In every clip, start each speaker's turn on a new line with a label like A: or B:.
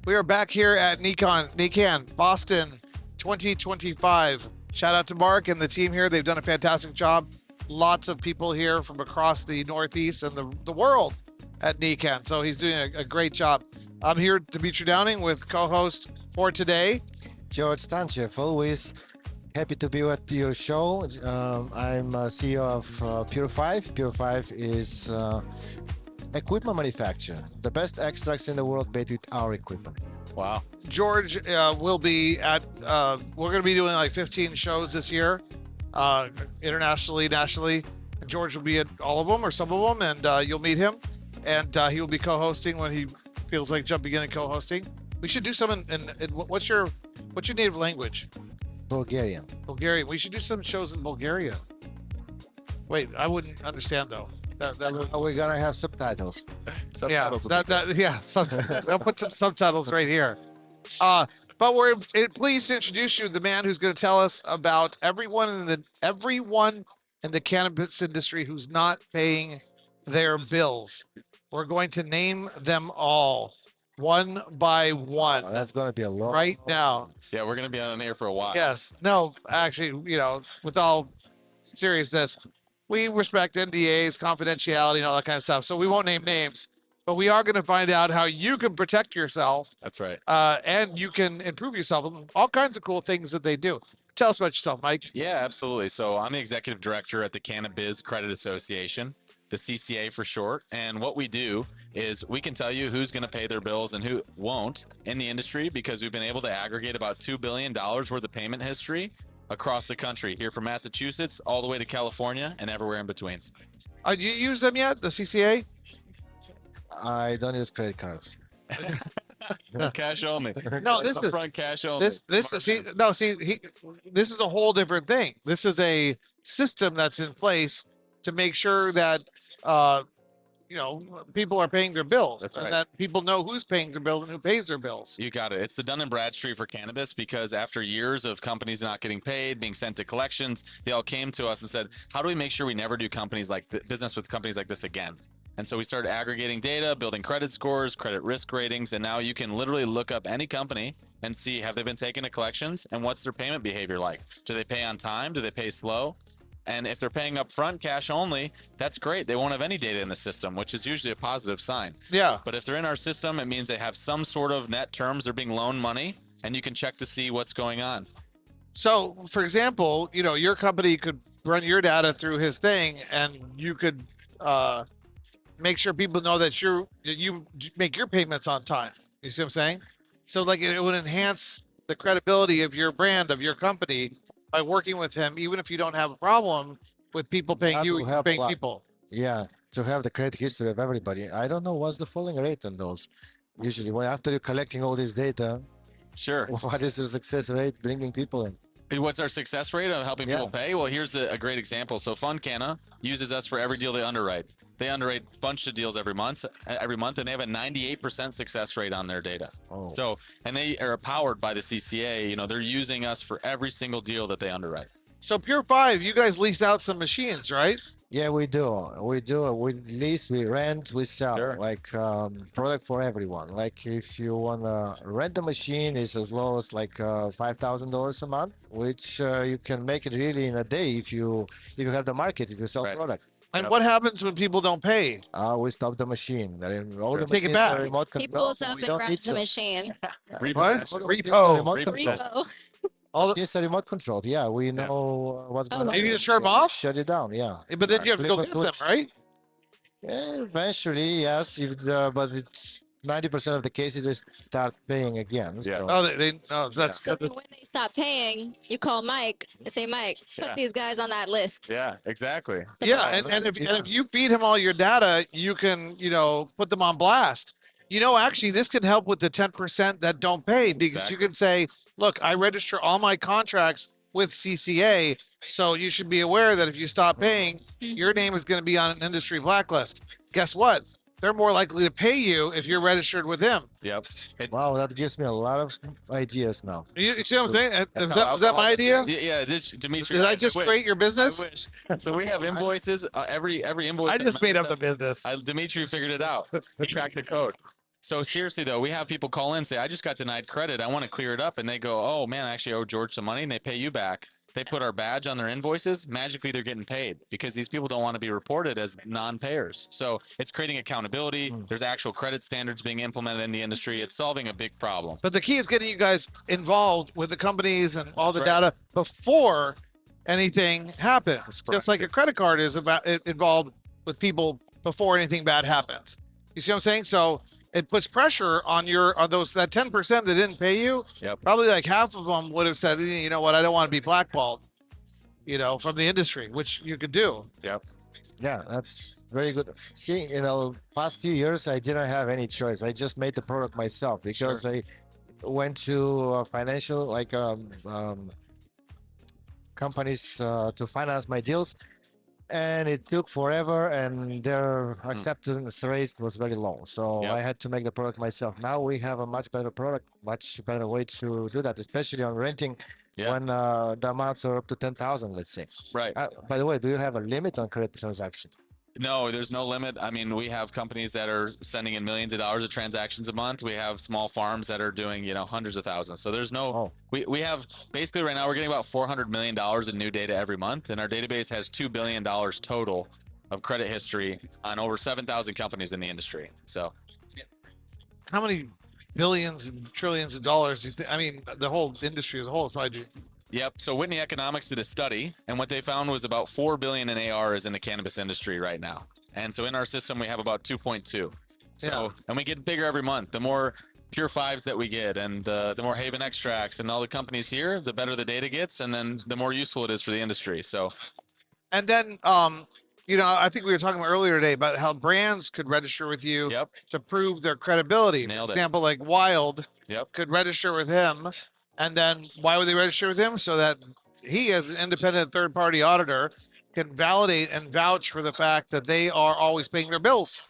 A: We are back here at Necann Boston 2025. Shout out to Mark and the team here. They've done a fantastic job. Lots of people here from across the Northeast and the world at Necann. So he's doing a great job. I'm here, Dimitri Downing, with co-host for today,
B: George Stantchev. Always happy to be at your show. I'm CEO of Pure 5. Pure 5 is equipment manufacturer. The best extracts in the world made with our equipment.
A: Wow. George will be at, we're going to be doing like 15 shows this year, internationally, nationally. And George will be at all of them or some of them, and you'll meet him. And he will be co-hosting when he feels like jumping in and co-hosting. We should do some in what's your native language?
B: Bulgarian.
A: Bulgarian. We should do some shows in Bulgaria. Wait, I wouldn't understand though.
B: We're gonna have subtitles.
A: Subtitles. I'll put some subtitles right here. But we're pleased to introduce you to the man who's going to tell us about everyone in the cannabis industry who's not paying their bills. We're going to name them all one by one.
B: Oh, that's going to be a lot.
A: Right now.
C: Yeah, we're going to be on air for a while.
A: Yes. No, actually, with all seriousness, we respect NDAs, confidentiality, and all that kind of stuff. So we won't name names, but we are going to find out how you can protect yourself.
C: That's right.
A: And you can improve yourself. All kinds of cool things that they do. Tell us about yourself, Mike.
C: Yeah, absolutely. So I'm the executive director at the Cannabiz Credit Association, the CCA for short. And what we do is we can tell you who's going to pay their bills and who won't in the industry, because we've been able to aggregate about $2 billion worth of payment history across the country, here from Massachusetts all the way to California and everywhere in between.
A: Do you use them yet, the CCA?
B: I don't use credit cards.
C: Cash only.
A: No, this is
C: upfront cash only.
A: this is a whole different thing. This is a system that's in place to make sure that people are paying their bills.
C: That's
A: and
C: right.
A: that people know who's paying their bills and who pays their bills.
C: You got it. It's the Dun & Bradstreet for cannabis, because after years of companies not getting paid, being sent to collections, they all came to us and said, how do we make sure we never do business with companies like this again? And so we started aggregating data, building credit scores, credit risk ratings, and now you can literally look up any company and see, have they been taken to collections, and what's their payment behavior like? Do they pay on time? Do they pay slow? And if they're paying up front, cash only, that's great. They won't have any data in the system, which is usually a positive sign.
A: Yeah.
C: But if they're in our system, it means they have some sort of net terms. They're being loaned money, and you can check to see what's going on.
A: So, for example, your company could run your data through his thing, and you could make sure people know that you make your payments on time. You see what I'm saying? So, like, it would enhance the credibility of your brand, of your company, by working with him, even if you don't have a problem with people paying
B: That
A: you,
B: will help a
A: paying
B: lot.
A: people.
B: Yeah, to have the credit history of everybody. I don't know what's the falling rate on those. Usually, after you're collecting all this data,
C: Sure.
B: what is your success rate bringing people in?
C: What's our success rate of helping people pay? Well, here's a great example. So Fundana uses us for every deal they underwrite. They underwrite a bunch of deals every month, and they have a 98% success rate on their data.
B: Oh.
C: So, and they are powered by the CCA. They're using us for every single deal that they underwrite.
A: So, Pure 5, you guys lease out some machines, right?
B: Yeah, we do. We lease, we rent, we sell.
C: Sure.
B: Like product for everyone. Like if you wanna rent a machine, it's as low as like $5,000 a month, which you can make it really in a day if you have the market, if you sell
C: Right.
B: product.
A: And what happens when people don't pay?
B: We stop the machine. All the
A: Take it
B: machines
A: back.
B: are remote
D: He
B: control.
D: pulls up
B: We
D: and
B: don't
D: grabs
B: need
D: the
B: to-
D: machine.
A: What?
B: Repo. Remote
C: Repo.
B: control.
D: Repo.
A: All the,
B: It's a remote control. Yeah, we know what's going on.
A: Maybe you just shut them off?
B: Shut it down. Yeah.
A: but then you have to go
B: Flip a
A: get them,
B: switch.
A: right?
B: Yeah, eventually, yes. But it's 90% of the cases they start paying again.
C: Yeah.
B: So.
A: Oh, that's
D: So when they stop paying, you call Mike and say, Mike, put
C: Yeah.
D: these guys on that list.
C: Yeah, exactly.
A: yeah. And if you feed him all your data, you can put them on blast. Actually, this can help with the 10% that don't pay, because you
C: Exactly.
A: can say, look, I register all my contracts with CCA, so you should be aware that if you stop paying, your name is going to be on an industry blacklist. Guess what? They're more likely to pay you if you're registered with him.
C: Yep.
B: Wow, that gives me a lot of ideas now.
A: You see what I'm saying?
C: That's
A: Was that my idea?
C: Yeah, Dimitri.
A: Did I just
C: wish.
A: create your business?
C: I wish. So we have invoices. Every invoice.
A: I
C: that
A: just made up
C: matches
A: the business.
C: Dimitri figured it out. He cracked the code. So seriously though, we have people call in and say, I just got denied credit. I want to clear it up. And they go, oh man, I actually owe George some money, and they pay you back. They put our badge on their invoices. Magically, they're getting paid because these people don't want to be reported as non-payers. So it's creating accountability. There's actual credit standards being implemented in the industry. It's solving a big problem.
A: But the key is getting you guys involved with the companies and all the
C: That's right.
A: data before anything happens.
C: Correct.
A: Just like a credit card is involved with people before anything bad happens. You see what I'm saying? So it puts pressure on those that 10% that didn't pay you.
C: Yep.
A: Probably like half of them would have said, you know what, I don't want to be blackballed, from the industry, which you could do.
C: Yep.
B: Yeah, that's very good. See, in the past few years, I didn't have any choice. I just made the product myself because I went to financial companies to finance my deals, and it took forever, and their acceptance rate was very low. So I had to make the product myself. Now we have a much better product, much better way to do that, especially on renting when the amounts are up to 10,000, let's say.
C: Right.
B: By the way, do you have a limit on credit transaction?
C: No, there's no limit. I mean, we have companies that are sending in millions of dollars of transactions a month. We have small farms that are doing, hundreds of thousands. So there's no, we have basically right now we're getting about $400 million in new data every month. And our database has $2 billion total of credit history on over 7,000 companies in the industry. So
A: How many billions and trillions of dollars do you think? I mean, the whole industry as a whole is probably.
C: Yep. So Whitney Economics did a study, and what they found was about 4 billion in AR is in the cannabis industry right now. And so in our system, we have about 2.2. So, and we get bigger every month. The more Pure Fives that we get, and the more Haven extracts and all the companies here, the better the data gets, and then the more useful it is for the industry. So,
A: And then, I think we were talking earlier today about how brands could register with you to prove their credibility.
C: Nailed
A: For
C: it.
A: example, like Wild
C: Yep.
A: could register with him. And then why would they register with him? So that he, as an independent third-party auditor, can validate and vouch for the fact that they are always paying their bills.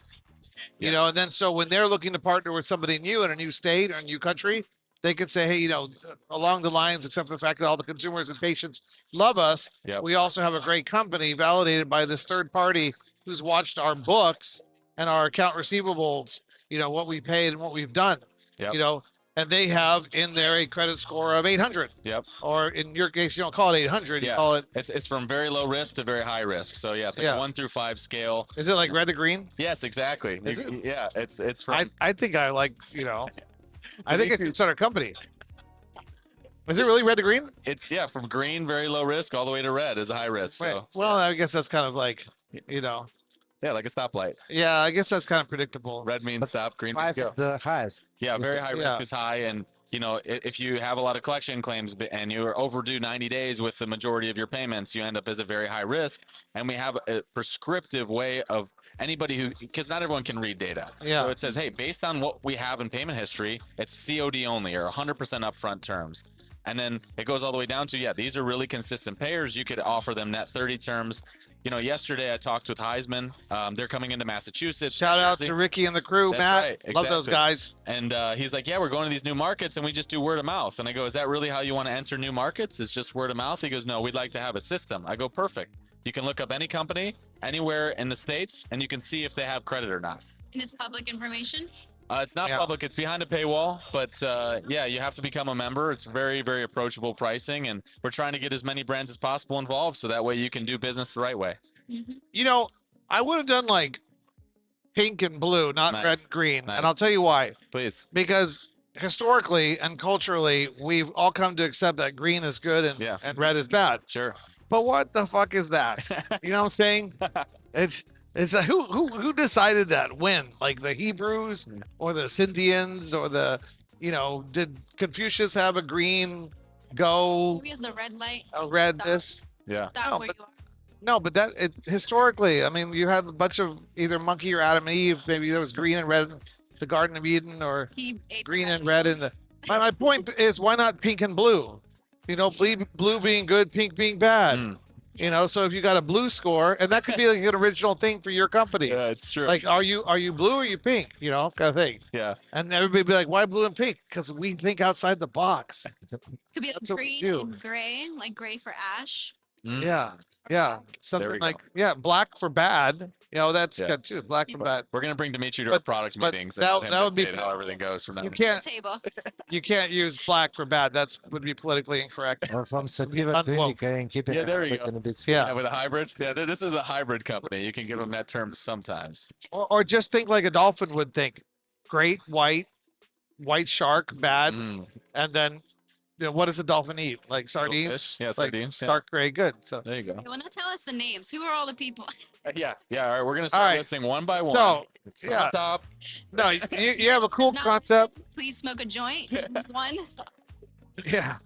A: And then so when they're looking to partner with somebody new in a new state or a new country, they could say, hey, along the lines, except for the fact that all the consumers and patients love us, we also have a great company validated by this third party who's watched our books and our account receivables, what we paid and what we've done, and they have in there a credit score of 800.
C: Yep.
A: Or in your case, you don't call it 800, you call it.
C: It's from very low risk to very high risk. So it's like a 1 through 5 scale.
A: Is it like red to green?
C: Yes, exactly.
A: Is it?
C: Yeah, it's from.
A: I think I like, I think it's our company. Is it really red to green?
C: It's from green, very low risk, all the way to red is a high risk.
A: Right.
C: So
A: Well, I guess that's kind of like,
C: like a stoplight.
A: Yeah, I guess that's kind of predictable.
C: Red means stop, green means
B: 5
C: go.
B: is the highest.
C: Yeah, very high risk is high. And, if you have a lot of collection claims and you are overdue 90 days with the majority of your payments, you end up as a very high risk. And we have a prescriptive way of anybody because not everyone can read data.
A: Yeah.
C: So it says, hey, based on what we have in payment history, it's COD only or 100% upfront terms. And then it goes all the way down to, these are really consistent payers. You could offer them net 30 terms. Yesterday I talked with Heisman. They're coming into Massachusetts.
A: Shout out to Ricky and the crew,
C: That's
A: Matt.
C: right,
A: Love those guys.
C: And he's like, we're going to these new markets and we just do word of mouth. And I go, is that really how you want to enter new markets? It's just word of mouth? He goes, no, we'd like to have a system. I go, perfect. You can look up any company anywhere in the States and you can see if they have credit or not.
D: And it's public information.
C: It's not public. It's behind a paywall, but you have to become a member. It's very, very approachable pricing, and we're trying to get as many brands as possible involved, so that way you can do business the right way.
A: I would have done like pink and blue, not
C: Nice.
A: red and green,
C: Nice.
A: and I'll tell you why.
C: Please.
A: Because historically and culturally, we've all come to accept that green is good and red is bad.
C: Sure.
A: But what the fuck is that? You know what I'm saying? It's a, who decided that? When? Like the Hebrews or the Scythians or did Confucius have a green go,
D: Who is the red light?
A: a red this?
C: Yeah.
D: Stop
A: No,
D: where
A: but-
D: you are.
A: No, but historically, I mean, you had a bunch of either monkey or Adam and Eve. Maybe there was green and red in the Garden of Eden, or
D: He ate the
A: green and
D: red.
A: red in the. My point is, why not pink and blue? Blue being good, pink being bad. So if you got a blue score, and that could be like an original thing for your company.
C: Yeah, it's true.
A: Like, are you blue or are you pink? Kind of thing.
C: Yeah.
A: And everybody be like, why blue and pink? Because we think outside the box.
D: Could be
A: That's what we
D: green
A: do.
D: and gray, like gray for ash.
A: Yeah. Yeah. Something
C: we
A: like, black for bad, You know, that's
C: Yeah.
A: good too. Black from bad.
C: We're gonna bring Dimitri to our
A: But-
C: product
A: but
C: meetings.
A: that-
C: and let him
A: that would be-
C: dictate how everything goes from
A: You
C: them.
A: can't
D: Table.
A: use black for bad. That's would be politically incorrect.
B: Or from sativa to
A: unwoke.
B: indica and keep it.
C: Yeah, there you go.
B: in a bit.
A: Yeah.
C: Yeah, with a hybrid. Yeah, this is a hybrid company. You can give them that term sometimes.
A: Or just think like a dolphin would think. Great white shark, bad,
C: Mm.
A: and then what does a dolphin eat? Like sardines?
C: Fish. Yeah,
A: Like
C: sardines. Yeah.
A: dark gray, good. So
C: There you go.
D: Well, now tell us the names. Who are all the people?
C: Yeah. Yeah. All right. We're gonna
A: All
C: start
A: right.
C: listing one by one.
A: so
C: From
A: yeah.
C: the top.
A: No, you have a cool
D: It's not
A: concept.
D: listed. Please smoke a joint. One.
A: Yeah.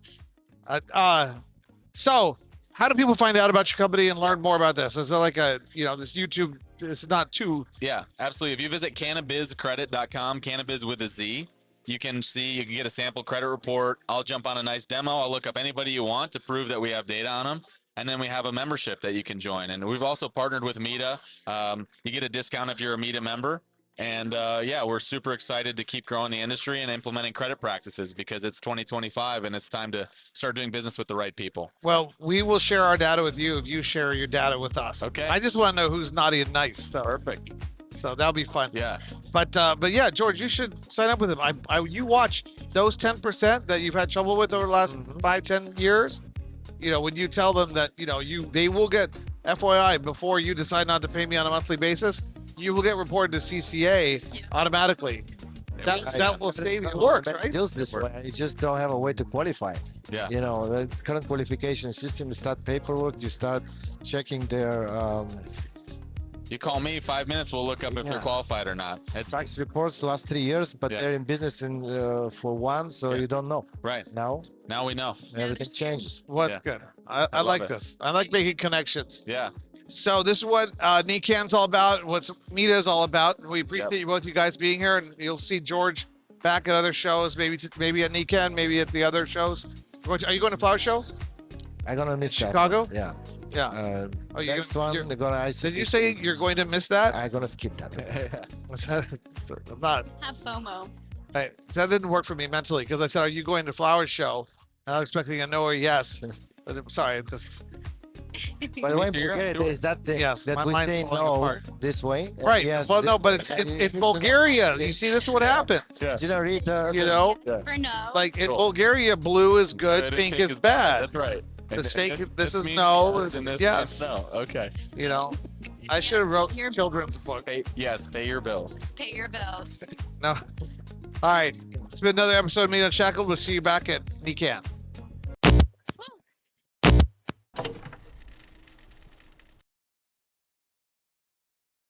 A: So how do people find out about your company and learn more about this? Is it like this YouTube? This is not too.
C: Yeah, absolutely. If you visit cannabizcredit.com, Cannabiz with a Z, you can get a sample credit report. I'll jump on a nice demo. I'll look up anybody you want to prove that we have data on them. And then we have a membership that you can join. And we've also partnered with Meta. You get a discount if you're a Meta member. And yeah, we're super excited to keep growing the industry and implementing credit practices because it's 2025 and it's time to start doing business with the right people.
A: Well, we will share our data with you if you share your data with us.
C: Okay.
A: I just want to know who's naughty and nice. So,
C: Perfect.
A: so that'll be fun.
C: Yeah.
A: But yeah, George, you should sign up with him. You watched those 10% that you've had trouble with over the last 5-10 years. When you tell them that they will get FYI before you decide not to pay me on a monthly basis, you will get reported to CCA
D: Yeah.
A: automatically. That will save you work, right?
B: Deals this way. You just don't have a way to qualify.
C: Yeah.
B: The current qualification system, you start paperwork, you start checking their
C: You call me 5 minutes, we'll look up if they're
B: Yeah.
C: qualified or not. It's
B: tax reports last 3 years, but
C: Yeah.
B: they're in business for one, so
C: Yeah.
B: you don't know.
C: right.
B: Now
C: Now we know.
B: everything
D: there's-
B: changes.
A: What's
C: Yeah.
A: good? I
C: love
A: like
C: it.
A: this. I like making connections.
C: Yeah.
A: So this is what Necann's all about. What Meta is all about. We appreciate
C: Yep.
A: you both, you guys being here, and you'll see George back at other shows. Maybe at Necann, maybe at the other shows. Are you going to Flower Show?
B: I'm gonna miss
A: Chicago?
B: that. Yeah.
A: Yeah. Oh, you-
B: Next one,
A: you're-
B: they're gonna.
A: Did you say you're going to miss that?
B: I'm gonna skip that.
A: I'm not.
D: Have FOMO.
A: That didn't work for me mentally because I said, "Are you going to Flower Show?" And I was expecting a no or yes. But sorry, it just
B: By the way, in
C: You're
B: Bulgaria,
C: sure.
B: there's that thing
A: Yes, my
B: that we
A: mind
B: say
A: falling
B: no
A: apart.
B: this way.
A: right.
B: Yes,
A: Well,
B: this
A: no, but
B: way.
A: it's
B: And
A: it's
B: you-
A: Bulgaria. You see, this is what happens.
C: Yeah.
B: Didn't read the.
A: You know,
D: For no.
A: like in
C: Cool.
A: Bulgaria, blue is good,
C: and
A: pink
C: pink
A: is bad.
C: That's right.
A: The snake-
C: and
A: this is
C: means
A: no,
C: yes,
A: this-
C: and this
A: yes.
C: means no. Okay.
A: You know, I should have wrote
D: Your
A: children's
D: bills.
A: book.
C: Yes, pay your bills.
D: Just pay your bills.
A: No. All right. It's been another episode of Meet Unshackled. We'll see you back at Necann.